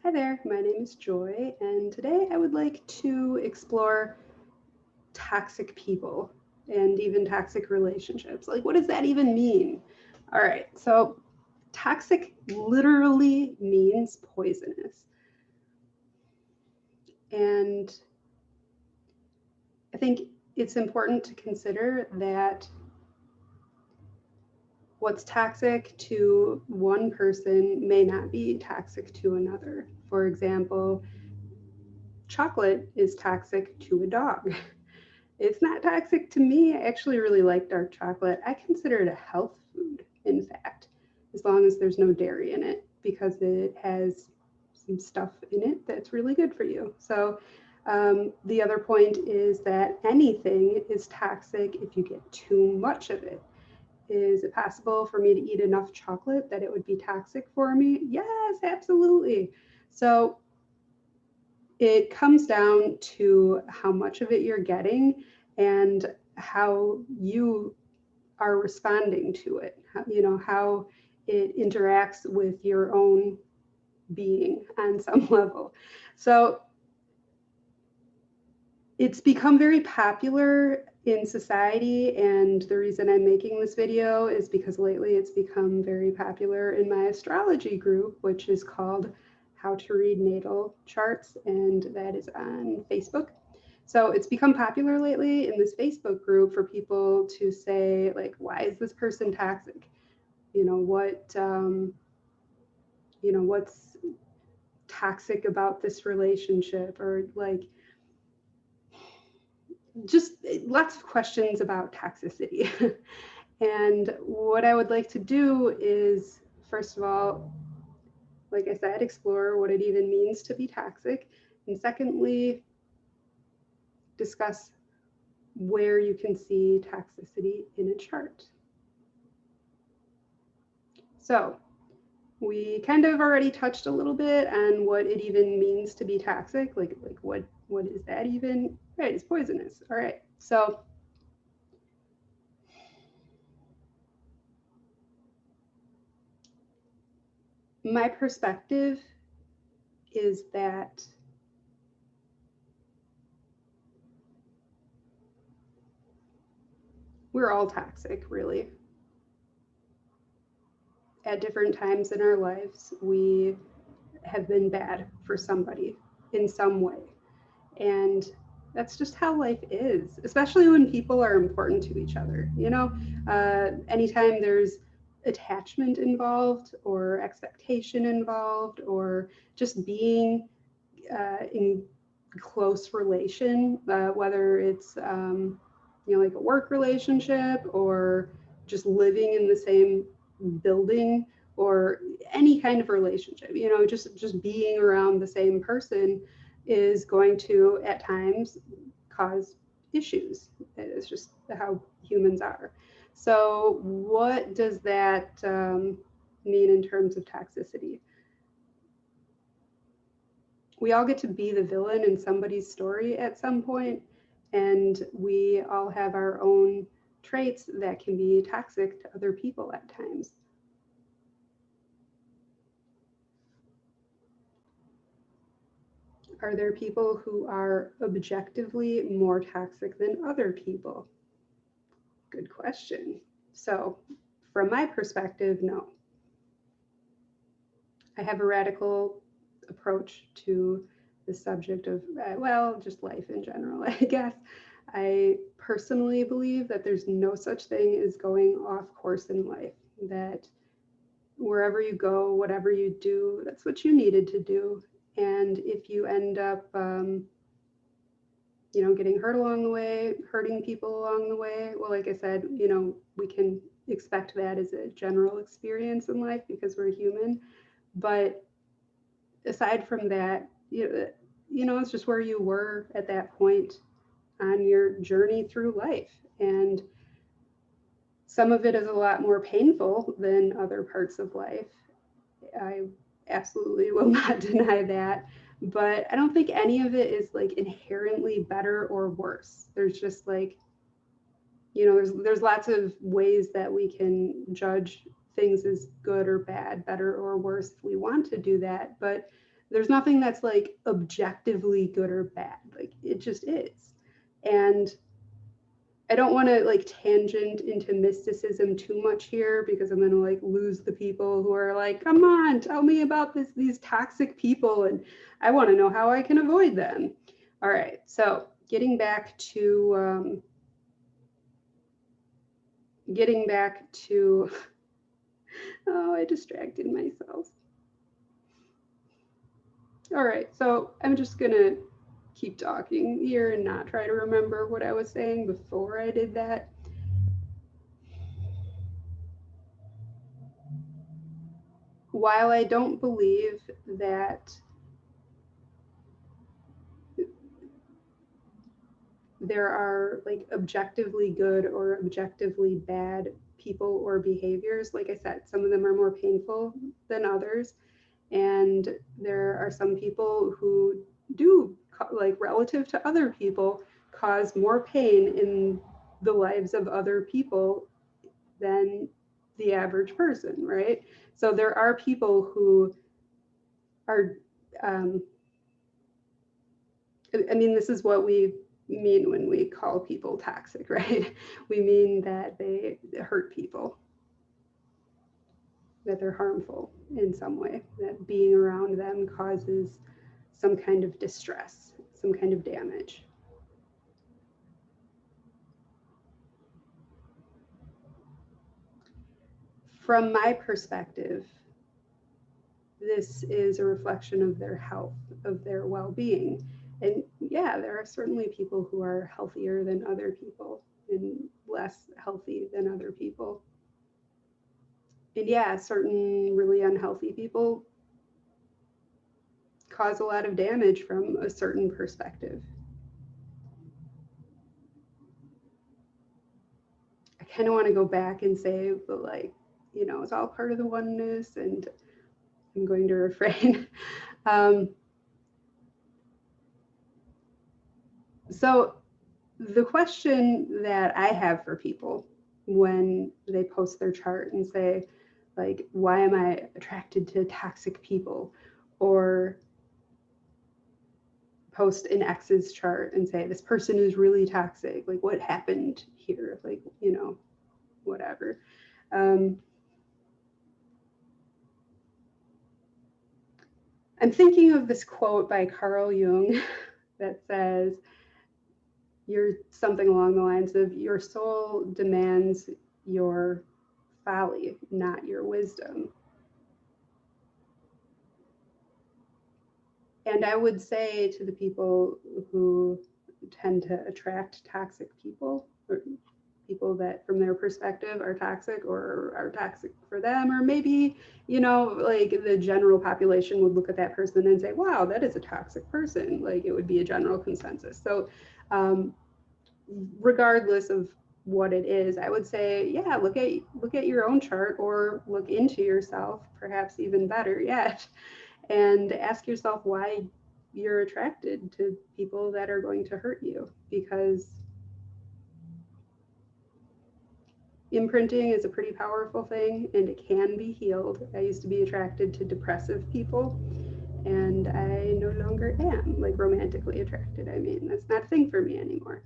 Hi there, my name is Joy, and today I would like to explore toxic people and even toxic relationships. Like, what does that even mean? All right, so toxic literally means poisonous. And I think it's important to consider that what's toxic to one person may not be toxic to another. For example, chocolate is toxic to a dog. It's not toxic to me. I actually really like dark chocolate. I consider it a health food, in fact, as long as there's no dairy in it, because it has some stuff in it that's really good for you. So, the other point is that anything is toxic if you get too much of it. Is it possible for me to eat enough chocolate that it would be toxic for me? Yes, absolutely. So, it comes down to how much of it you're getting and how you are responding to it, how it interacts with your own being on some level. So it's become very popular in society, and the reason I'm making this video is because lately it's become very popular in my astrology group, which is called How to Read Natal Charts, and that is on Facebook. So it's become popular lately in this Facebook group for people to say, like, why is this person toxic? You know, what's toxic about this relationship, or like just lots of questions about toxicity. And what I would like to do is, first of all, like I said, explore what it even means to be toxic. And secondly, discuss where you can see toxicity in a chart. So we kind of already touched a little bit on what it even means to be toxic. Like what is that even? Right, it's poisonous. All right. So my perspective is that we're all toxic, really. At different times in our lives, we have been bad for somebody in some way. And that's just how life is, especially when people are important to each other. Anytime there's attachment involved or expectation involved or just being in close relation, whether it's like a work relationship or just living in the same building or any kind of relationship, just being around the same person is going to at times cause issues. It's just how humans are. So what does that mean in terms of toxicity? We all get to be the villain in somebody's story at some point, and we all have our own traits that can be toxic to other people at times. Are there people who are objectively more toxic than other people? Good question. So, from my perspective, no. I have a radical approach to the subject of, just life in general, I guess. I personally believe that there's no such thing as going off course in life, that wherever you go, whatever you do, that's what you needed to do. And if you end up, getting hurt along the way, hurting people along the way, well, like I said, we can expect that as a general experience in life because we're human. But aside from that, it's just where you were at that point on your journey through life. And some of it is a lot more painful than other parts of life. I absolutely will not deny that. But I don't think any of it is like inherently better or worse. There's just like, there's lots of ways that we can judge things as good or bad, better or worse if we want to do that. But There's nothing that's like objectively good or bad. Like it just is. And I don't want to like tangent into mysticism too much here because I'm going to like lose the people who are like, come on, tell me about these toxic people. And I want to know how I can avoid them. All right. So getting back to, oh, I distracted myself. All right. So I'm just going to keep talking here and not try to remember what I was saying before I did that. While I don't believe that there are like objectively good or objectively bad people or behaviors, like I said, some of them are more painful than others. And there are some people who do, like relative to other people, cause more pain in the lives of other people than the average person, right? So there are people who are, I mean, this is what we mean when we call people toxic, right? We mean that they hurt people, that they're harmful in some way, that being around them causes some kind of distress, some kind of damage. From my perspective, this is a reflection of their health, of their well-being. And yeah, there are certainly people who are healthier than other people and less healthy than other people. And yeah, certain really unhealthy people cause a lot of damage from a certain perspective. I kind of want to go back and say, but like, you know, it's all part of the oneness, and I'm going to refrain. So the question that I have for people when they post their chart and say, like, why am I attracted to toxic people? Or post an ex's chart and say, this person is really toxic. Like, what happened here? Like, you know, whatever. I'm thinking of this quote by Carl Jung that says, you're something along the lines of, your soul demands your folly, not your wisdom. And I would say to the people who tend to attract toxic people, or people that from their perspective are toxic or are toxic for them, or maybe, you know, like the general population would look at that person and say, wow, that is a toxic person. Like it would be a general consensus. So regardless of what it is, I would say, yeah, look at your own chart, or look into yourself, perhaps even better yet, and ask yourself why you're attracted to people that are going to hurt you. Because imprinting is a pretty powerful thing and it can be healed. I used to be attracted to depressive people, and I no longer am, like romantically attracted. I mean, that's not a thing for me anymore.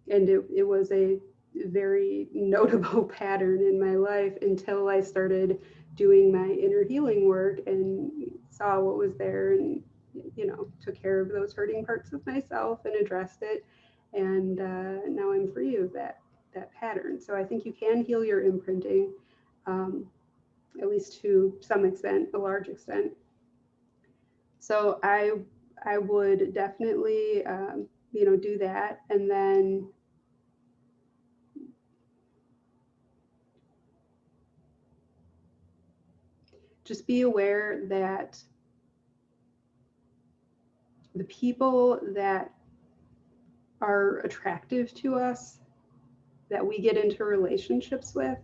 And it was a very notable pattern in my life until I started doing my inner healing work and saw what was there, and, you know, took care of those hurting parts of myself and addressed it. And now I'm free of that pattern. So I think you can heal your imprinting, at least to some extent, a large extent. So I would definitely, you know, do that. And then just be aware that the people that are attractive to us, that we get into relationships with,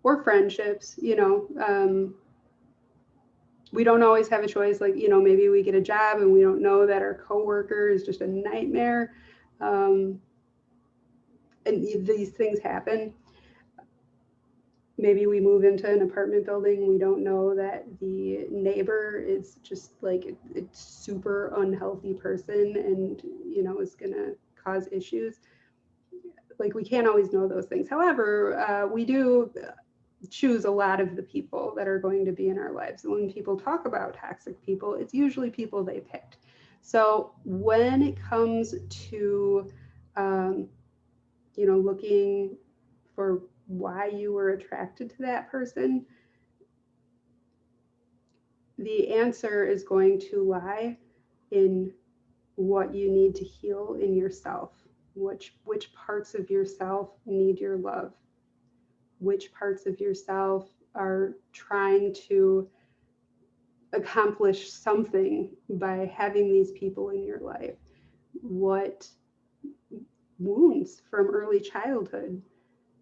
or friendships, you know, we don't always have a choice. Like, you know, maybe we get a job and we don't know that our coworker is just a nightmare. And these things happen. maybe we move into an apartment building, we don't know that the neighbor is just like a super unhealthy person and, is going to cause issues. Like, we can't always know those things. However, we do choose a lot of the people that are going to be in our lives. And when people talk about toxic people, it's usually people they picked. So when it comes to, looking for why you were attracted to that person, the answer is going to lie in what you need to heal in yourself. Which parts of yourself need your love? Which parts of yourself are trying to accomplish something by having these people in your life? What wounds from early childhood,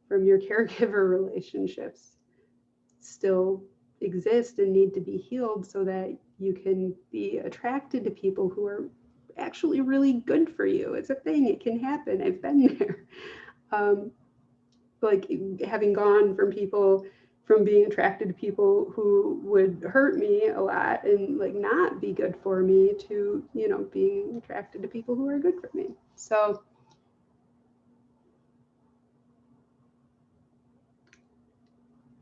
from your caregiver relationships, still exist and need to be healed so that you can be attracted to people who are actually really good for you? It's a thing, it can happen. I've been there. Like, having gone from being attracted to people who would hurt me a lot and like not be good for me to, being attracted to people who are good for me. So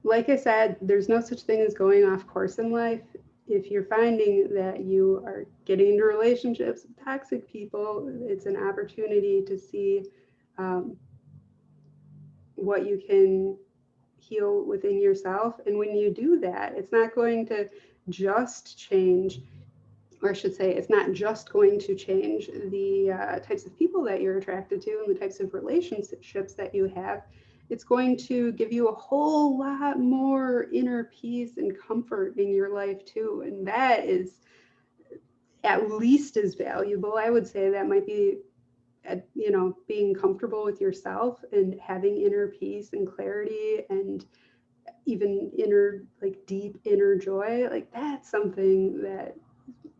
like I said, there's no such thing as going off course in life. If you're finding that you are getting into relationships with toxic people, it's an opportunity to see what you can heal within yourself. And when you do that, it's not going to just change, or I should say, it's not just going to change the types of people that you're attracted to and the types of relationships that you have. It's going to give you a whole lot more inner peace and comfort in your life too. And that is at least as valuable. I would say that might be, being comfortable with yourself and having inner peace and clarity and even inner, like deep inner joy. Like, that's something that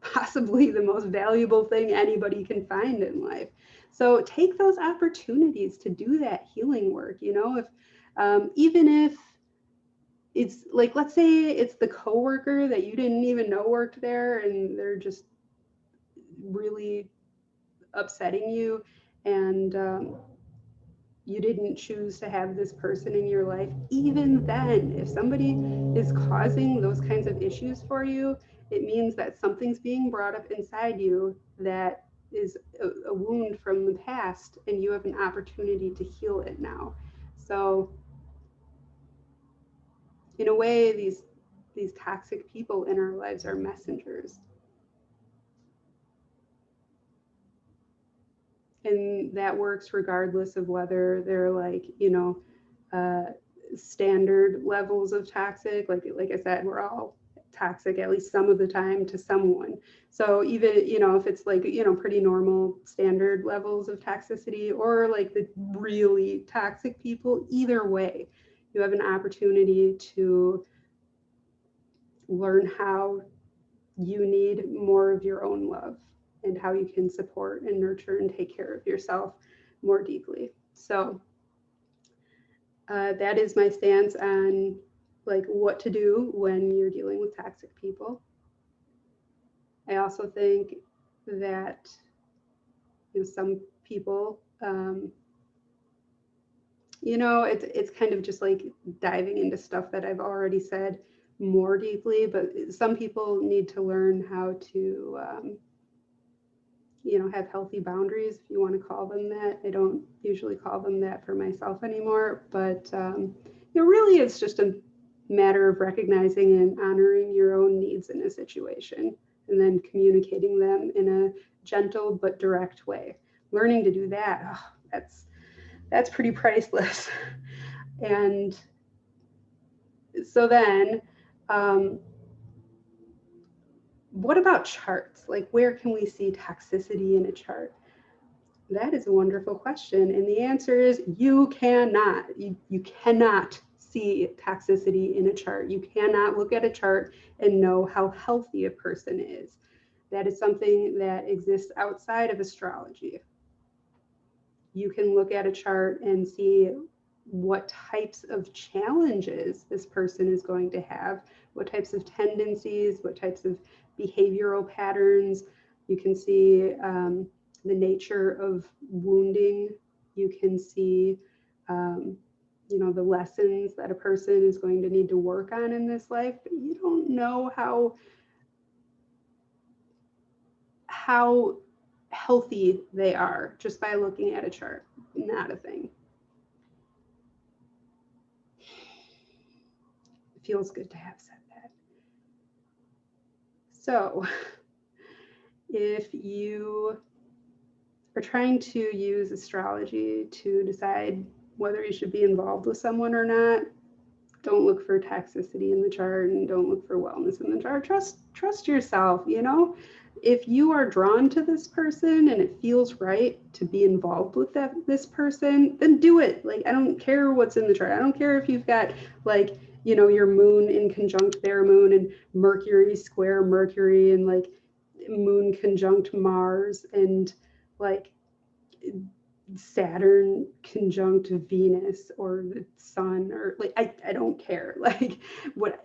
possibly the most valuable thing anybody can find in life. So take those opportunities to do that healing work. If even if it's like, let's say it's the coworker that you didn't even know worked there and they're just really upsetting you, and you didn't choose to have this person in your life. Even then, if somebody is causing those kinds of issues for you, it means that something's being brought up inside you that is a wound from the past, and you have an opportunity to heal it now. So in a way, these toxic people in our lives are messengers. And that works regardless of whether they're like, standard levels of toxic. Like I said, we're all toxic at least some of the time to someone. So even, if it's like, pretty normal standard levels of toxicity, or like the really toxic people, either way, you have an opportunity to learn how you need more of your own love and how you can support and nurture and take care of yourself more deeply. So that is my stance on like what to do when you're dealing with toxic people. I also think that some people, it's kind of just like diving into stuff that I've already said more deeply, but some people need to learn how to have healthy boundaries, if you want to call them that. I don't usually call them that for myself anymore, but really it's just a matter of recognizing and honoring your own needs in a situation, and then communicating them in a gentle but direct way. Learning to do that, that's pretty priceless. And so then, what about charts? Like, where can we see toxicity in a chart? That is a wonderful question. And the answer is you cannot. You cannot see toxicity in a chart. You cannot look at a chart and know how healthy a person is. That is something that exists outside of astrology. You can look at a chart and see what types of challenges this person is going to have, what types of tendencies, what types of behavioral patterns. You can see the nature of wounding. You can see, the lessons that a person is going to need to work on in this life, but you don't know how healthy they are just by looking at a chart. Not a thing. It feels good to have said that. So if you are trying to use astrology to decide whether you should be involved with someone or not, don't look for toxicity in the chart and don't look for wellness in the chart. Trust yourself, If you are drawn to this person and it feels right to be involved with this person, then do it. Like, I don't care what's in the chart. I don't care if you've got like, your moon in conjunct their moon and Mercury square Mercury and like moon conjunct Mars and like Saturn conjunct Venus or the sun, or like I don't care. Like,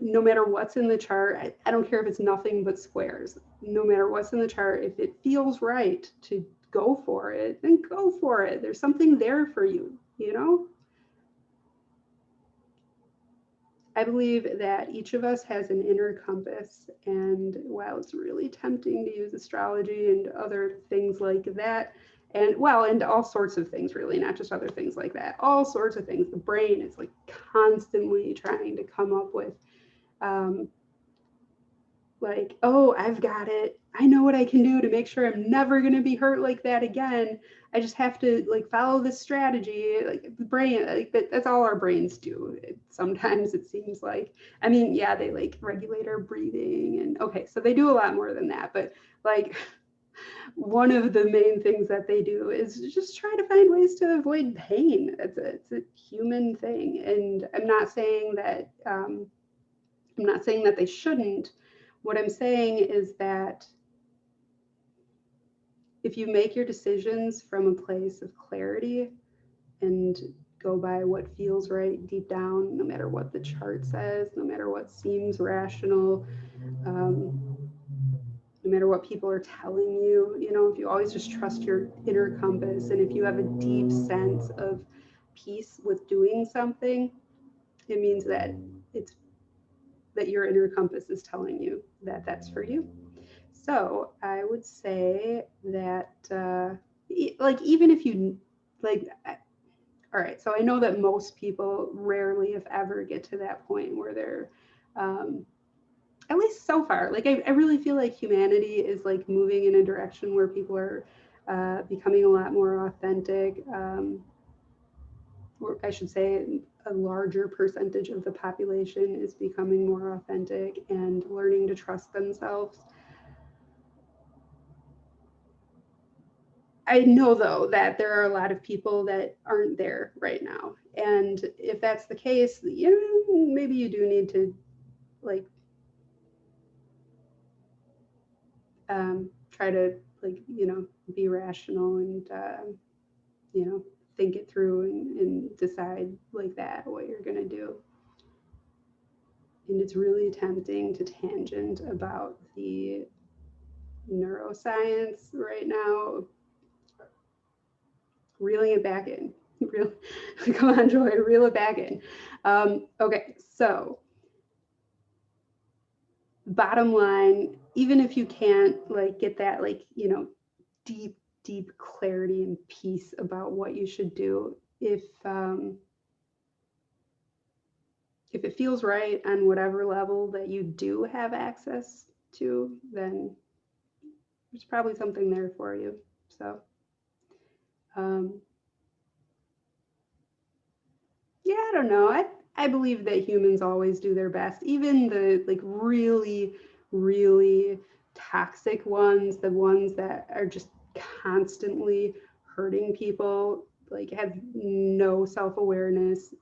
no matter what's in the chart, I don't care if it's nothing but squares. No matter what's in the chart, if it feels right to go for it, then go for it. There's something there for you, I believe that each of us has an inner compass, and while it's really tempting to use astrology and other things like that, and all sorts of things, really, not just other things like that, all sorts of things, the brain is like constantly trying to come up with like, oh, I've got it. I know what I can do to make sure I'm never going to be hurt like that again. I just have to like follow this strategy. Like the brain, like that's all our brains do. Sometimes it seems like, I mean, yeah, they like regulate our breathing and okay, so they do a lot more than that. But like one of the main things that they do is just try to find ways to avoid pain. It's a human thing. And I'm not saying that they shouldn't. What I'm saying is that if you make your decisions from a place of clarity and go by what feels right deep down, no matter what the chart says, no matter what seems rational, no matter what people are telling you, if you always just trust your inner compass, and if you have a deep sense of peace with doing something, it means that your inner compass is telling you that that's for you. So I would say that, like, even if you, like, all right, so I know that most people rarely, if ever, get to that point where they're, at least so far, like, I really feel like humanity is, like, moving in a direction where people are becoming a lot more authentic, or I should say a larger percentage of the population is becoming more authentic and learning to trust themselves. I know, though, that there are a lot of people that aren't there right now. And if that's the case, maybe you do need to, like, try to, like, be rational and, think it through and decide like that what you're going to do. And it's really tempting to tangent about the neuroscience right now. Reeling it back in. Come on, Joy, reel it back in. Okay, so bottom line, even if you can't like get that like, deep clarity and peace about what you should do, if it feels right on whatever level that you do have access to, then there's probably something there for you. So yeah, I don't know. I believe that humans always do their best. Even the like really, really toxic ones, the ones that are just constantly hurting people, like have no self-awareness,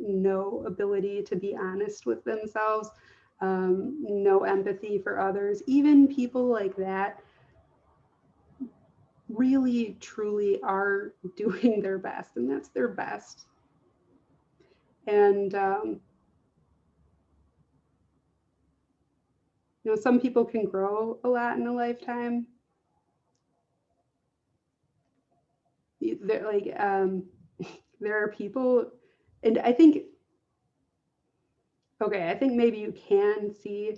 no ability to be honest with themselves, no empathy for others. Even people like that really, truly are doing their best, and that's their best. And, some people can grow a lot in a lifetime. They're like, there are people, and I think, okay, I think maybe you can see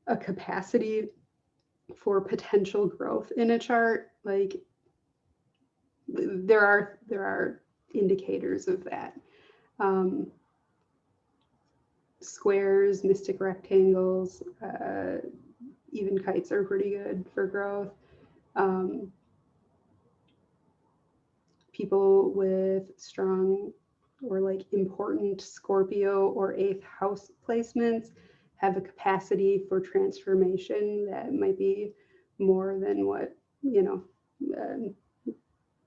a capacity for potential growth in a chart. Like there are indicators of that. Squares, mystic rectangles, even kites are pretty good for growth. People with strong or like important Scorpio or eighth house placements have a capacity for transformation that might be more than what,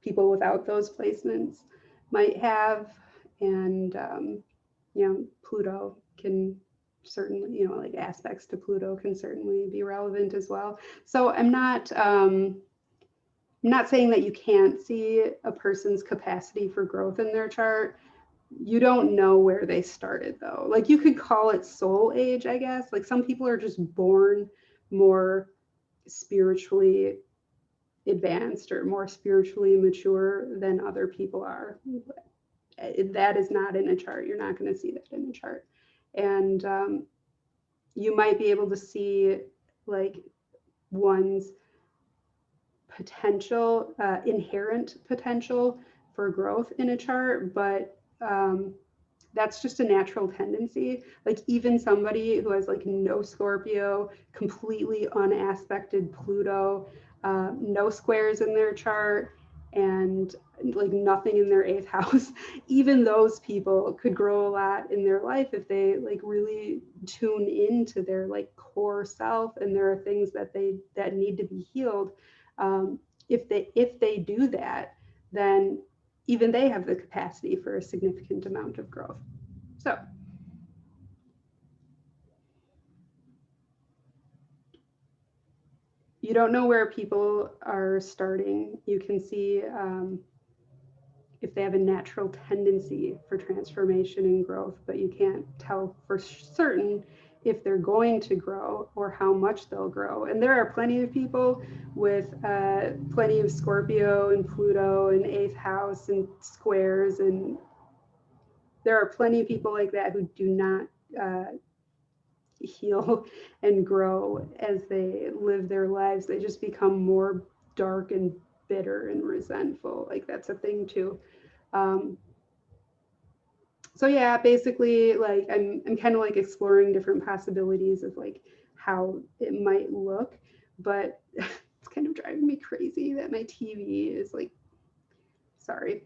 people without those placements might have. And, Pluto can certainly, like aspects to Pluto can certainly be relevant as well. So I'm not saying that you can't see a person's capacity for growth in their chart. You don't know where they started though. Like you could call it soul age, I guess. Like some people are just born more spiritually advanced or more spiritually mature than other people are. That is not in a chart. You're not going to see that in a chart. And you might be able to see like one's potential, inherent potential for growth in a chart, but that's just a natural tendency. Like even somebody who has like no Scorpio, completely unaspected Pluto, no squares in their chart, and like nothing in their eighth house, even those people could grow a lot in their life if they like really tune into their like core self, and there are things that need to be healed. If they do that, then even they have the capacity for a significant amount of growth. So you don't know where people are starting. You can see if they have a natural tendency for transformation and growth, but you can't tell for certain if they're going to grow or how much they'll grow. And there are plenty of people with plenty of Scorpio and Pluto and eighth house and squares, and there are plenty of people like that who do not heal and grow as they live their lives. They just become more dark and bitter and resentful. Like that's a thing too. So yeah, basically, like I'm kind of like exploring different possibilities of like how it might look, but it's kind of driving me crazy that my TV is like, sorry.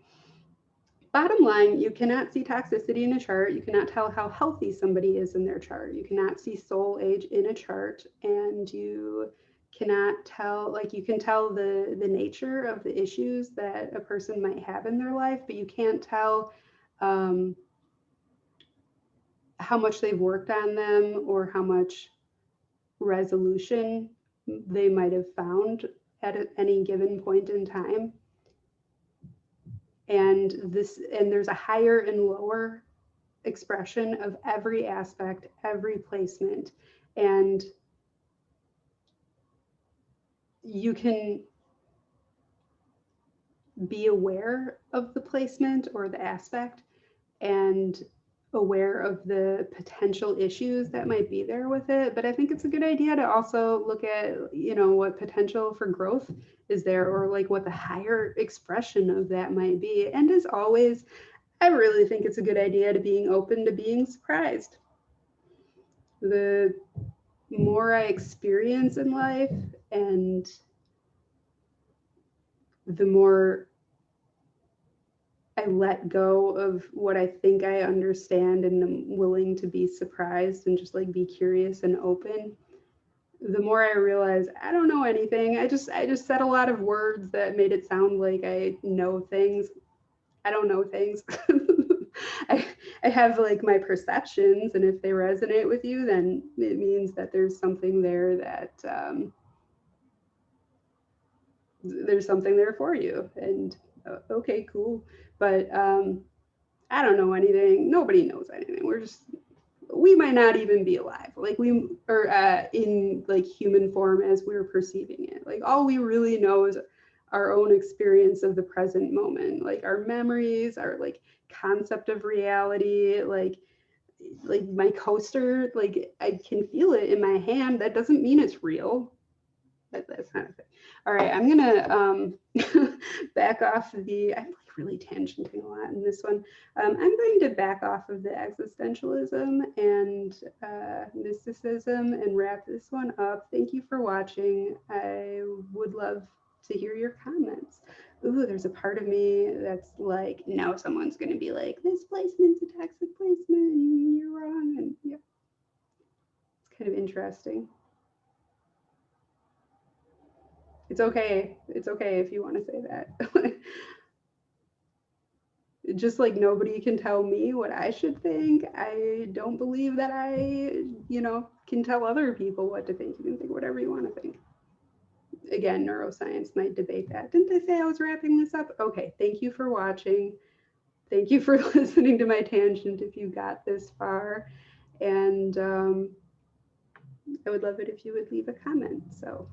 Bottom line, you cannot see toxicity in a chart. You cannot tell how healthy somebody is in their chart. You cannot see soul age in a chart, and you cannot tell, like you can tell the nature of the issues that a person might have in their life, but you can't tell how much they've worked on them or how much resolution they might have found at any given point in time. And there's a higher and lower expression of every aspect, every placement. And you can be aware of the placement or the aspect and aware of the potential issues that might be there with it. But I think it's a good idea to also look at, what potential for growth is there, or like what the higher expression of that might be. And as always, I really think it's a good idea to being open to being surprised. The more I experience in life and the more I let go of what I think I understand and am willing to be surprised and just like be curious and open, the more I realize I don't know anything. I just said a lot of words that made it sound like I know things. I don't know things. I have like my perceptions, and if they resonate with you, then it means that there's something there there's something there for you. And okay, cool. But I don't know anything. Nobody knows anything. We might not even be alive. Like we or in like human form as we're perceiving it. Like all we really know is our own experience of the present moment, like our memories, our like concept of reality, like my coaster, like I can feel it in my hand. That doesn't mean it's real. That's not a thing. All right, I'm gonna back off the. I'm like really tangenting a lot in this one. I'm going to back off of the existentialism and mysticism and wrap this one up. Thank you for watching. I would love to hear your comments. Ooh, there's a part of me that's like, now someone's going to be like, this placement's a toxic placement and you're wrong. And yeah, it's kind of interesting. It's okay. It's okay if you want to say that. Just like nobody can tell me what I should think, I don't believe that can tell other people what to think. You can think whatever you want to think. Again, neuroscience might debate that. Didn't I say I was wrapping this up? Okay, thank you for watching. Thank you for listening to my tangent if you got this far. And I would love it if you would leave a comment. So